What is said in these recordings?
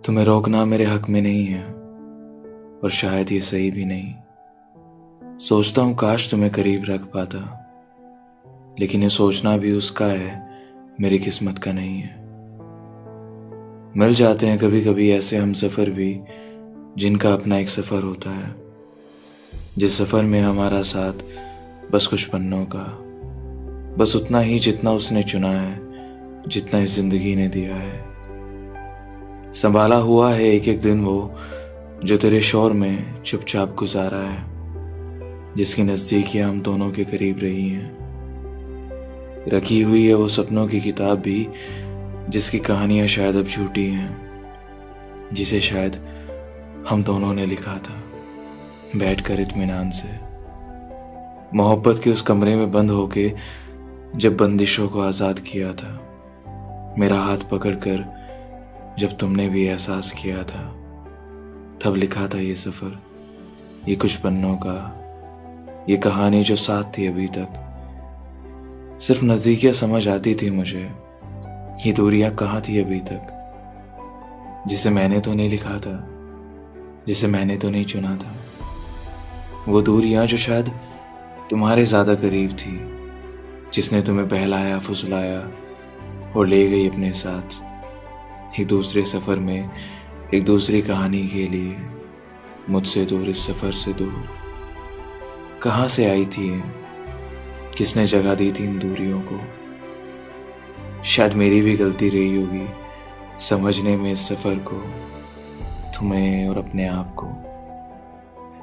तुम्हें रोकना मेरे हक में नहीं है और शायद ये सही भी नहीं। सोचता हूँ काश तुम्हें करीब रख पाता, लेकिन ये सोचना भी उसका है, मेरी किस्मत का नहीं है। मिल जाते हैं कभी कभी ऐसे हम सफ़र भी, जिनका अपना एक सफ़र होता है, जिस सफ़र में हमारा साथ बस कुछ पन्नों का, बस उतना ही जितना उसने चुना है, जितना इस जिंदगी ने दिया है। संभाला हुआ है एक एक दिन वो, जो तेरे शोर में चुपचाप गुजारा है, जिसकी नज़दीकियाँ हम दोनों के करीब रही हैं। रखी हुई है वो सपनों की किताब भी, जिसकी कहानियाँ शायद अब झूठी हैं, जिसे शायद हम दोनों ने लिखा था बैठकर इत्मीनान से, मोहब्बत के उस कमरे में बंद होके, जब बंदिशों को आज़ाद किया था, मेरा हाथ पकड़कर जब तुमने भी एहसास किया था, तब लिखा था ये सफ़र, ये कुछ पन्नों का, ये कहानी जो साथ थी अभी तक। सिर्फ नज़दीकियाँ समझ आती थी मुझे, ये दूरियां कहाँ थी अभी तक, जिसे मैंने तो नहीं लिखा था, जिसे मैंने तो नहीं चुना था। वो दूरियां जो शायद तुम्हारे ज़्यादा करीब थी, जिसने तुम्हें बहलाया फुसलाया और ले गई अपने साथ, एक दूसरे सफ़र में एक दूसरी कहानी के लिए, मुझसे दूर इस सफ़र से दूर। कहाँ से आई थी ये, किसने जगह दी थी इन दूरियों को? शायद मेरी भी गलती रही होगी समझने में इस सफ़र को, तुम्हें और अपने आप को।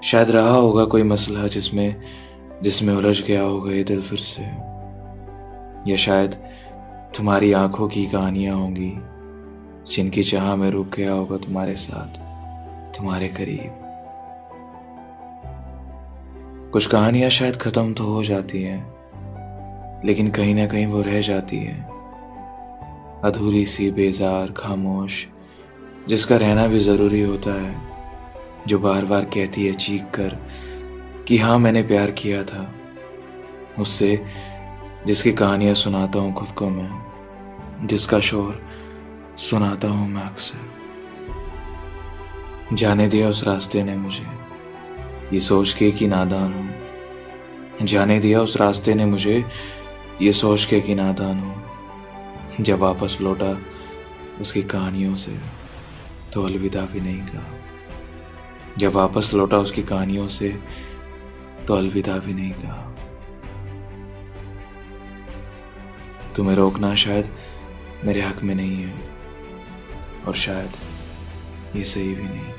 शायद रहा होगा कोई मसला जिसमें उलझ गया होगा ये दिल फिर से, या शायद तुम्हारी आंखों की कहानियां होंगी, जिनकी चाह में रुक गया होगा तुम्हारे साथ, तुम्हारे करीब। कुछ कहानियां शायद खत्म तो हो जाती हैं, लेकिन कहीं ना कहीं वो रह जाती है, अधूरी सी, बेजार, खामोश, जिसका रहना भी ज़रूरी होता है, जो बार बार कहती है चीख कर कि हाँ मैंने प्यार किया था उससे, जिसकी कहानियां सुनाता हूँ खुद को मैं, जिसका शोर सुनाता हूँ मैं अक्सर। जाने दिया उस रास्ते ने मुझे, ये सोच के कि नादान हूँ। जाने दिया उस रास्ते ने मुझे, ये सोच के कि नादान हूँ। जब वापस लौटा उसकी कहानियों से, तो अलविदा भी नहीं कहा। जब वापस लौटा उसकी कहानियों से, तो अलविदा भी नहीं कहा। तुम्हें रोकना शायद मेरे हक में नहीं है और शायद ये सही भी नहीं।